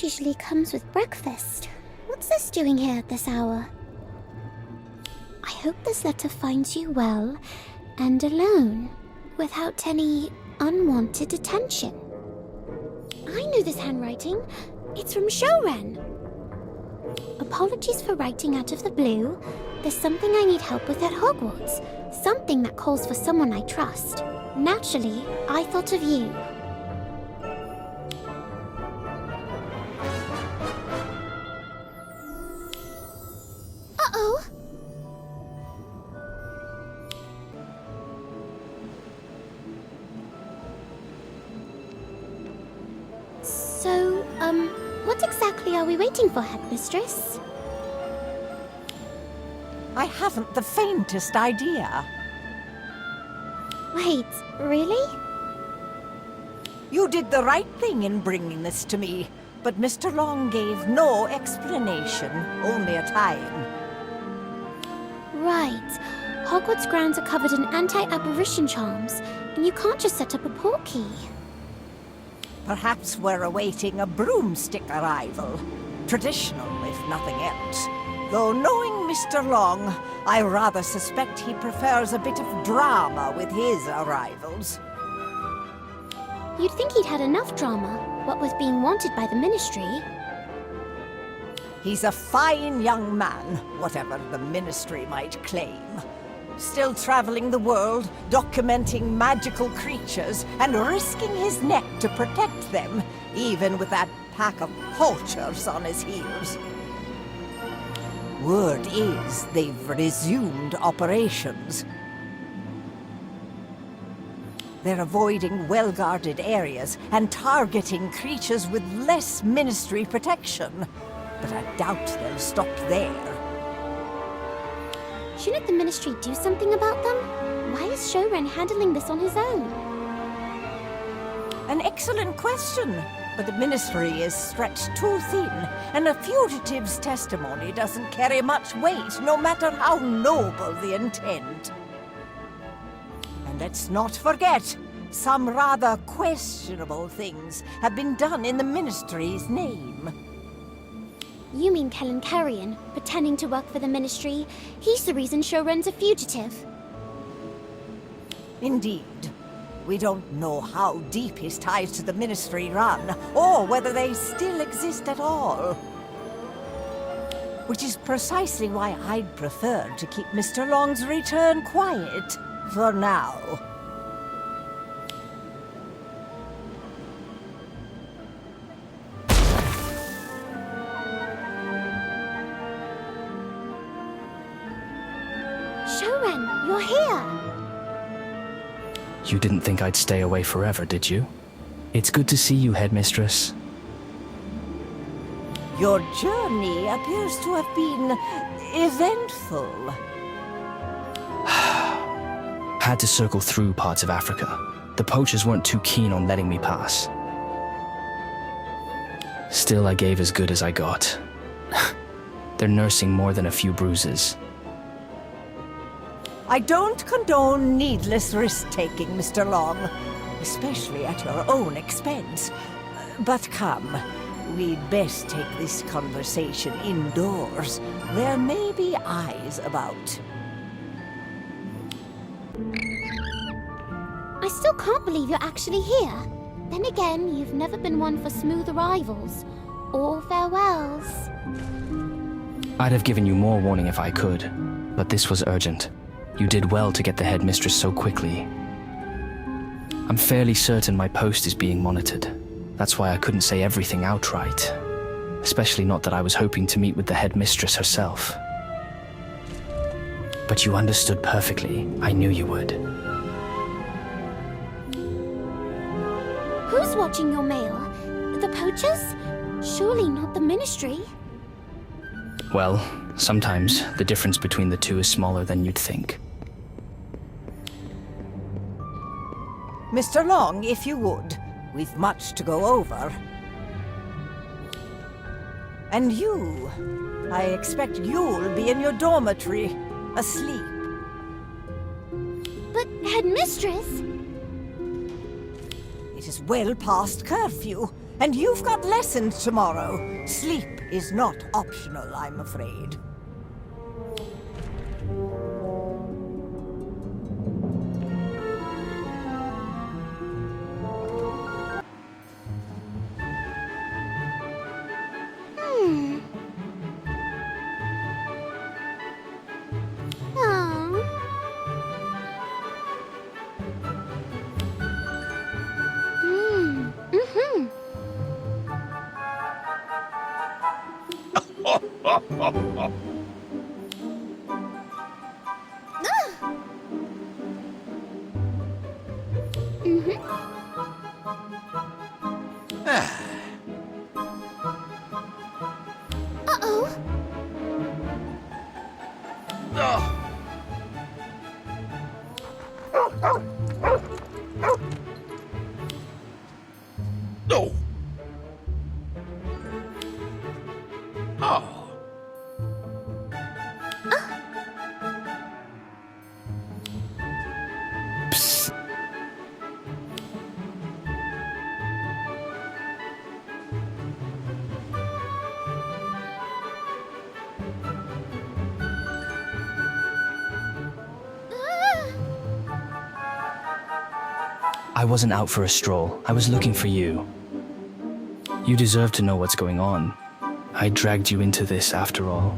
lunch usually comes with breakfast. What's this doing here at this hour? I hope this letter finds you well and alone, without any unwanted attention. I know this handwriting. It's from Shoren. Apologies for writing out of the blue. There's something I need help with at Hogwarts. Something that calls for someone I trust. Naturally, I thought of you. Uh-oh! So, what exactly are we waiting for, Headmistress? I haven't the faintest idea. Wait, really? You did the right thing in bringing this to me, but Mr. Long gave no explanation, only a time. Right. Hogwarts grounds are covered in anti-apparition charms, and you can't just set up a portkey. Perhaps we're awaiting a broomstick arrival. Traditional, if nothing else. Though knowing Mr. Long, I rather suspect he prefers a bit of drama with his arrivals. You'd think he'd had enough drama, what with being wanted by the Ministry. He's a fine young man, whatever the Ministry might claim. Still traveling the world, documenting magical creatures, and risking his neck to protect them, even with that pack of poachers on his heels. Word is they've resumed operations. They're avoiding well-guarded areas and targeting creatures with less Ministry protection. But I doubt they'll stop there. Shouldn't the Ministry do something about them? Why is Shoren handling this on his own? An excellent question, but the Ministry is stretched too thin, and a fugitive's testimony doesn't carry much weight, no matter how noble the intent. And let's not forget, some rather questionable things have been done in the Ministry's name. You mean Kellen Carrion, pretending to work for the Ministry? He's the reason Shoren's a fugitive. Indeed. We don't know how deep his ties to the Ministry run, or whether they still exist at all. Which is precisely why I'd prefer to keep Mr. Long's return quiet, for now. Shoren, you're here! You didn't think I'd stay away forever, did you? It's good to see you, Headmistress. Your journey appears to have been eventful. Had to circle through parts of Africa. The poachers weren't too keen on letting me pass. Still, I gave as good as I got. They're nursing more than a few bruises. I don't condone needless risk-taking, Mr. Long, especially at your own expense. But come, we'd best take this conversation indoors. There may be eyes about. I still can't believe you're actually here. Then again, you've never been one for smooth arrivals or farewells. I'd have given you more warning if I could, but this was urgent. You did well to get the Headmistress so quickly. I'm fairly certain my post is being monitored. That's why I couldn't say everything outright. Especially not that I was hoping to meet with the Headmistress herself. But you understood perfectly. I knew you would. Who's watching your mail? The poachers? Surely not the Ministry. Well, sometimes the difference between the two is smaller than you'd think. Mr. Long, if you would. We've much to go over. And you, I expect you'll be in your dormitory, asleep. But, Headmistress! It is well past curfew. And you've got lessons tomorrow. Sleep is not optional, I'm afraid. I wasn't out for a stroll. I was looking for you. You deserve to know what's going on. I dragged you into this after all.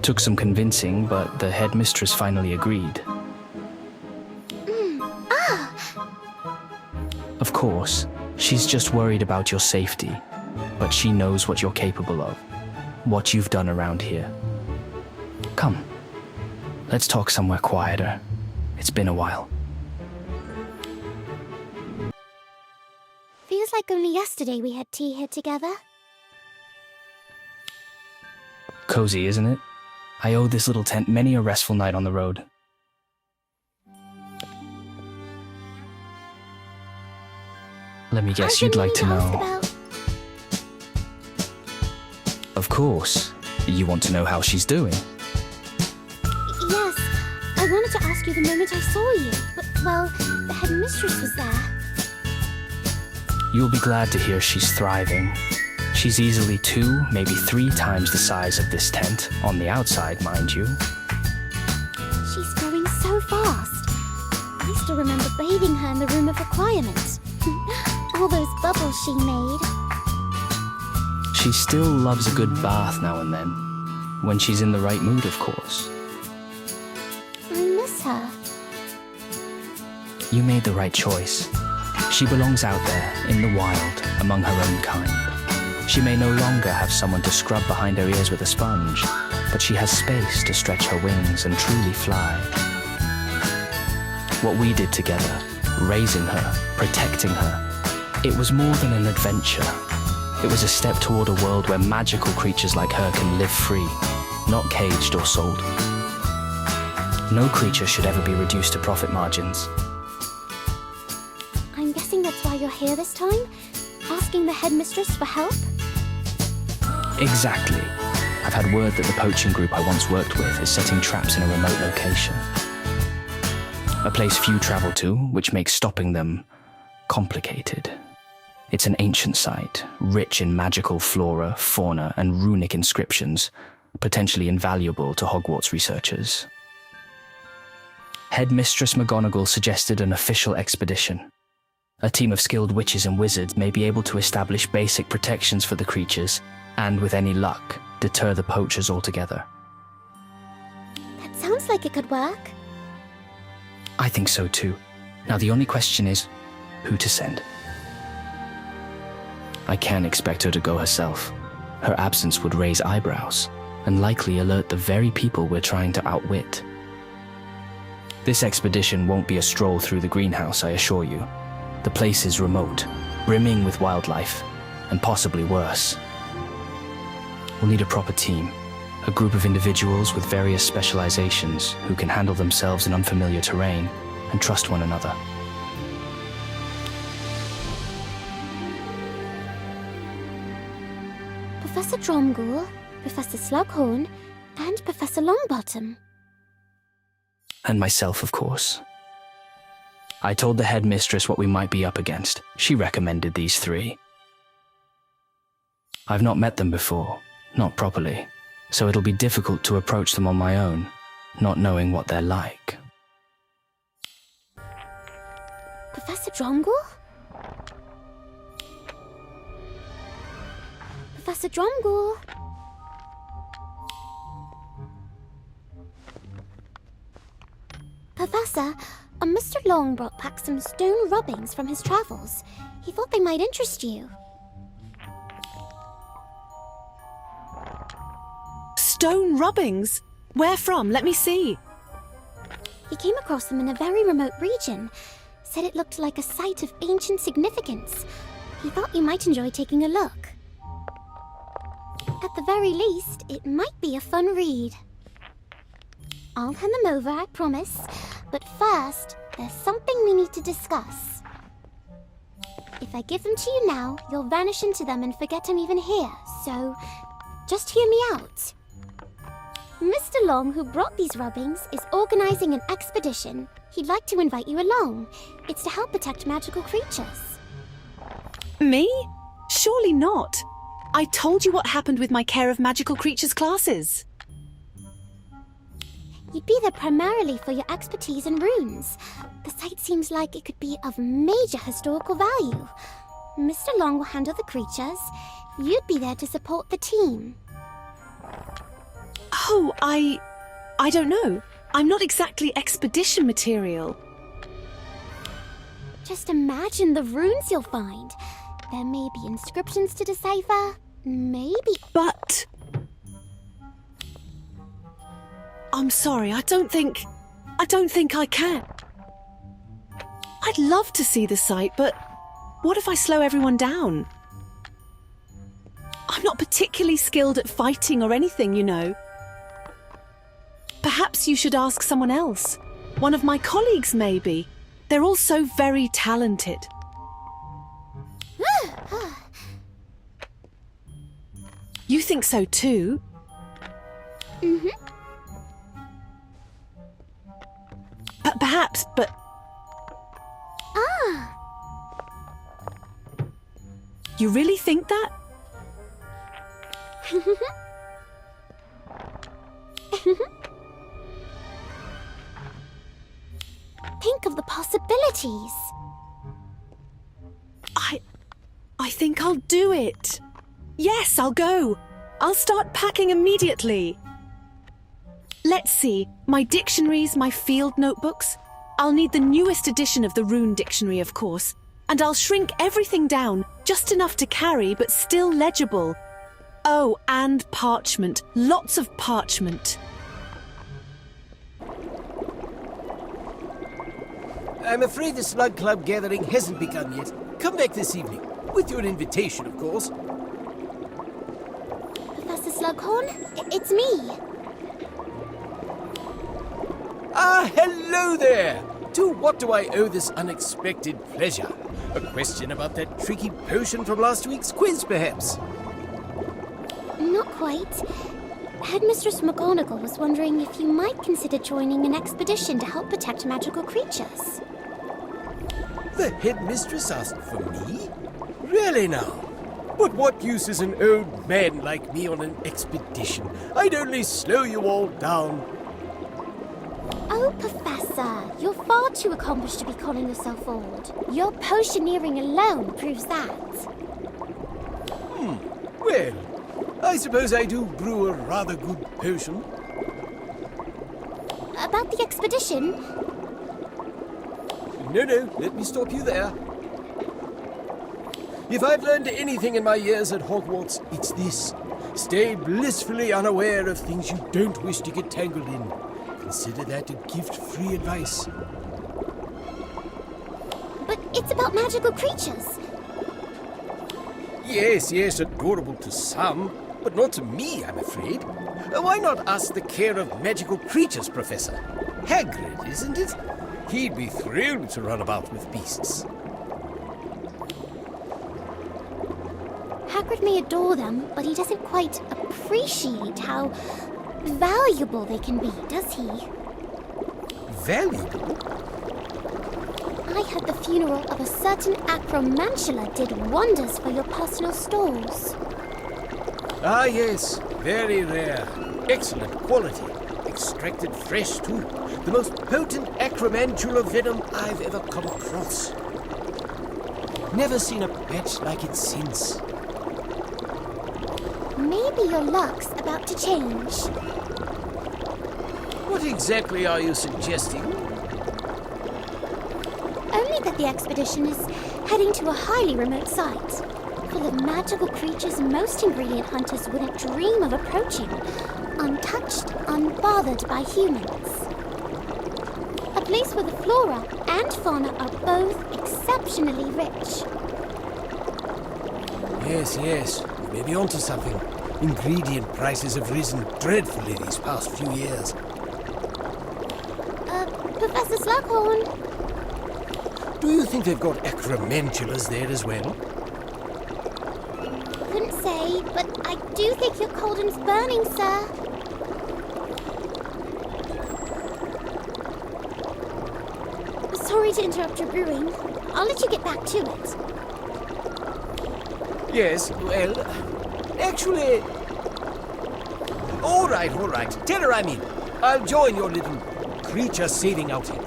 Took some convincing, but the headmistress finally agreed. Of course, she's just worried about your safety, but she knows what you're capable of, what you've done around here. Come, let's talk somewhere quieter. It's been a while. Feels like only yesterday we had tea here together. Cozy, isn't it? I owe this little tent many a restful night on the road. Let me guess, you'd like to know. Of course. You want to know how she's doing? Yes, I wanted to ask you the moment I saw you, but, well, the headmistress was there. You'll be glad to hear she's thriving. She's easily 2, maybe 3 times the size of this tent, on the outside, mind you. She's growing so fast. I still remember bathing her in the room of requirement. All those bubbles she made. She still loves a good bath now and then. When she's in the right mood, of course. I miss her. You made the right choice. She belongs out there, in the wild, among her own kind. She may no longer have someone to scrub behind her ears with a sponge, but she has space to stretch her wings and truly fly. What we did together, raising her, protecting her, it was more than an adventure. It was a step toward a world where magical creatures like her can live free, not caged or sold. No creature should ever be reduced to profit margins. I'm guessing that's why you're here this time? Asking the headmistress for help? Exactly. I've had word that the poaching group I once worked with is setting traps in a remote location. A place few travel to, which makes stopping them complicated. It's an ancient site, rich in magical flora, fauna, and runic inscriptions, potentially invaluable to Hogwarts researchers. Headmistress McGonagall suggested an official expedition. A team of skilled witches and wizards may be able to establish basic protections for the creatures, and with any luck, deter the poachers altogether. That sounds like it could work. I think so too. Now the only question is, who to send? I can't expect her to go herself. Her absence would raise eyebrows, and likely alert the very people we're trying to outwit. This expedition won't be a stroll through the greenhouse, I assure you. The place is remote, brimming with wildlife, and possibly worse. We'll need a proper team, a group of individuals with various specializations who can handle themselves in unfamiliar terrain and trust one another. Professor Dromgoole, Professor Slughorn, and Professor Longbottom. And myself, of course. I told the headmistress what we might be up against. She recommended these 3. I've not met them before, not properly, so it'll be difficult to approach them on my own, not knowing what they're like. Professor Dromgoole? Professor Dromgoole? Professor, Mr. Long brought back some stone rubbings from his travels. He thought they might interest you. Stone rubbings? Where from? Let me see. He came across them in a very remote region. Said it looked like a site of ancient significance. He thought you might enjoy taking a look. At the very least, it might be a fun read. I'll hand them over, I promise. But first, there's something we need to discuss. If I give them to you now, you'll vanish into them and forget I'm even here, so just hear me out. Mr. Long, who brought these rubbings, is organizing an expedition. He'd like to invite you along. It's to help protect magical creatures. Me? Surely not. I told you what happened with my Care of Magical Creatures classes. You'd be there primarily for your expertise in runes. The site seems like it could be of major historical value. Mr. Long will handle the creatures. You'd be there to support the team. Oh, I don't know. I'm not exactly expedition material. Just imagine the runes you'll find. There may be inscriptions to decipher. Maybe... But... I'm sorry, I don't think I can. I'd love to see the site, but what if I slow everyone down? I'm not particularly skilled at fighting or anything, you know. Perhaps you should ask someone else. One of my colleagues, maybe. They're all so very talented. You think so too? Mm-hmm. Perhaps, but... Ah! You really think that? Think of the possibilities. I think I'll do it. Yes, I'll go. I'll start packing immediately. Let's see, my dictionaries, my field notebooks. I'll need the newest edition of the Rune Dictionary, of course. And I'll shrink everything down, just enough to carry, but still legible. Oh, and parchment. Lots of parchment. I'm afraid the Slug Club gathering hasn't begun yet. Come back this evening. With your invitation, of course. Professor Slughorn, it's me. Ah, hello there! To what do I owe this unexpected pleasure? A question about that tricky potion from last week's quiz, perhaps? Not quite. Headmistress McGonagall was wondering if you might consider joining an expedition to help protect magical creatures. The headmistress asked for me? Really now? But what use is an old man like me on an expedition? I'd only slow you all down. Oh, Professor, you're far too accomplished to be calling yourself old. Your potioneering alone proves that. Well, I suppose I do brew a rather good potion. About the expedition? No, let me stop you there. If I've learned anything in my years at Hogwarts, it's this. Stay blissfully unaware of things you don't wish to get tangled in. Consider that a gift-free advice. But it's about magical creatures. Yes, adorable to some, but not to me, I'm afraid. Why not ask the Care of Magical Creatures, Professor? Hagrid, isn't it? He'd be thrilled to run about with beasts. Hagrid may adore them, but he doesn't quite appreciate how valuable they can be, does he? Valuable? I heard the funeral of a certain acromantula did wonders for your personal stores. Ah, yes. Very rare. Excellent quality. Extracted fresh, too. The most potent acromantula venom I've ever come across. Never seen a batch like it since. Maybe your luck's about to change. What exactly are you suggesting? Only that the expedition is heading to a highly remote site, full of magical creatures most ingredient hunters wouldn't dream of approaching, untouched, unbothered by humans. A place where the flora and fauna are both exceptionally rich. Yes. You may be onto something. Ingredient prices have risen dreadfully these past few years. Professor Slughorn. Do you think they've got acromantulas there as well? Couldn't say, but I do think your cauldron's burning, sir. Sorry to interrupt your brewing. I'll let you get back to it. Yes, well, actually... All right. Tell her I'm in. I'll join your little creature-saving outing.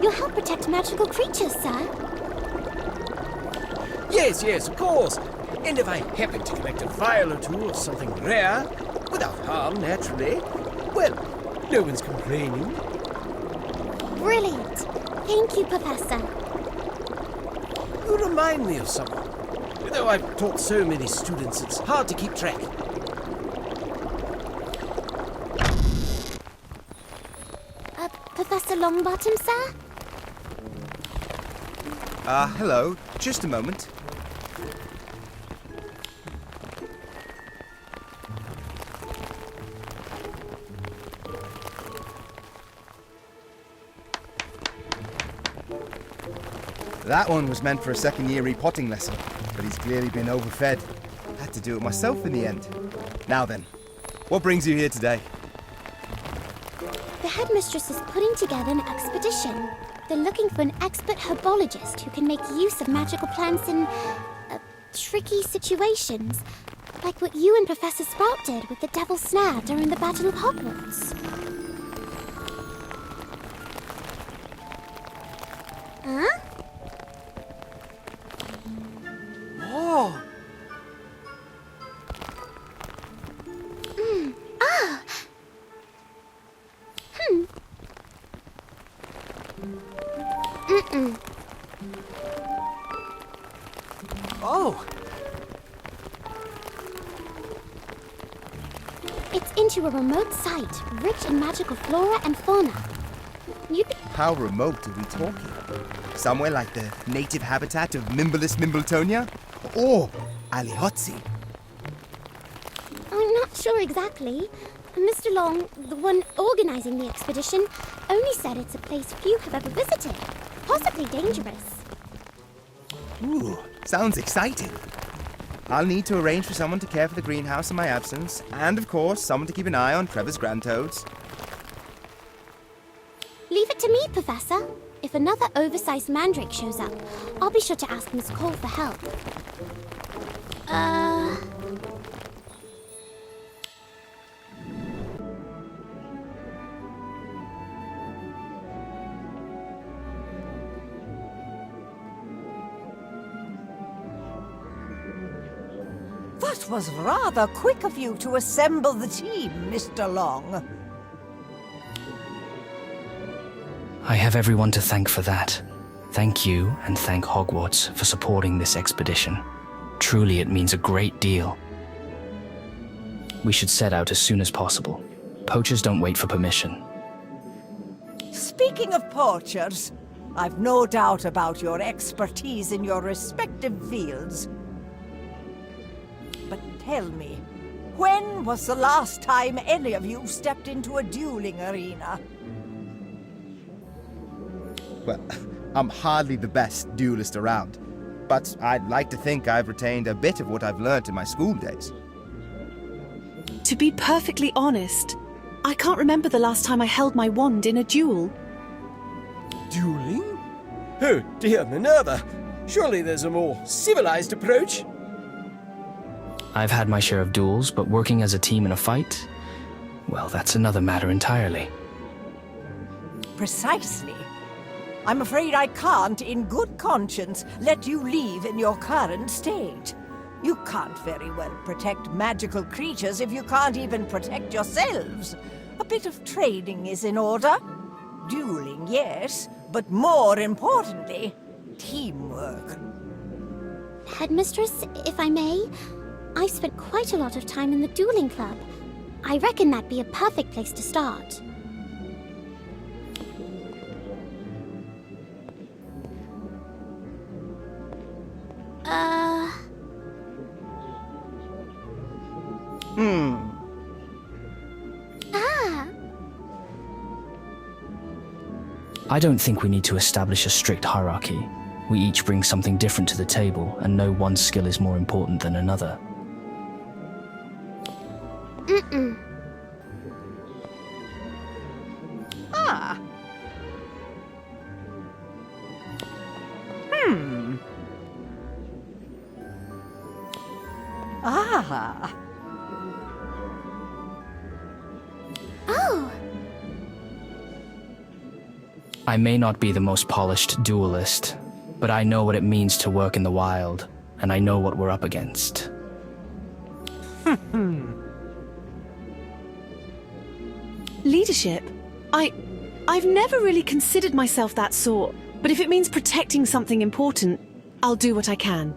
You'll help protect magical creatures, sir. Yes, of course. And if I happen to collect a vial or two of something rare, without harm, naturally, well, no one's complaining. Brilliant. Thank you, Professor. You remind me of someone. Though I've taught so many students, it's hard to keep track. Professor Longbottom, sir? Hello. Just a moment. That one was meant for a second-year repotting lesson, but he's clearly been overfed. Had to do it myself in the end. Now then, what brings you here today? The headmistress is putting together an expedition. They're looking for an expert herbologist who can make use of magical plants in tricky situations, like what you and Professor Sprout did with the Devil's Snare during the Battle of Hogwarts. Huh? Oh! Oh! It's into a remote site, rich in magical flora and fauna. You'd be... How remote are we talking? Somewhere like the native habitat of Mimbleless Mimbletonia? Or Aliotzi? I'm not sure exactly. Mr. Long, the one organizing the expedition, only said it's a place few have ever visited. Possibly dangerous. Ooh, sounds exciting. I'll need to arrange for someone to care for the greenhouse in my absence, and of course, someone to keep an eye on Trevor's grandtoads. Leave it to me, Professor. If another oversized mandrake shows up, I'll be sure to ask Miss Cole for help. That was rather quick of you to assemble the team, Mr. Long. I have everyone to thank for that. Thank you, and thank Hogwarts for supporting this expedition. Truly, it means a great deal. We should set out as soon as possible. Poachers don't wait for permission. Speaking of poachers, I've no doubt about your expertise in your respective fields. But tell me, when was the last time any of you stepped into a dueling arena? Well, I'm hardly the best duelist around, but I'd like to think I've retained a bit of what I've learnt in my school days. To be perfectly honest, I can't remember the last time I held my wand in a duel. Dueling? Oh, dear Minerva. Surely there's a more civilized approach. I've had my share of duels, but working as a team in a fight? Well, that's another matter entirely. Precisely. I'm afraid I can't, in good conscience, let you leave in your current state. You can't very well protect magical creatures if you can't even protect yourselves. A bit of training is in order. Dueling, yes, but more importantly, teamwork. Headmistress, if I may, I've spent quite a lot of time in the dueling club. I reckon that'd be a perfect place to start. I don't think we need to establish a strict hierarchy. We each bring something different to the table, and no one skill is more important than another. Ah. Ah. Oh, I may not be the most polished duelist, but I know what it means to work in the wild, and I know what we're up against. Leadership? I've never really considered myself that sort, but if it means protecting something important, I'll do what I can.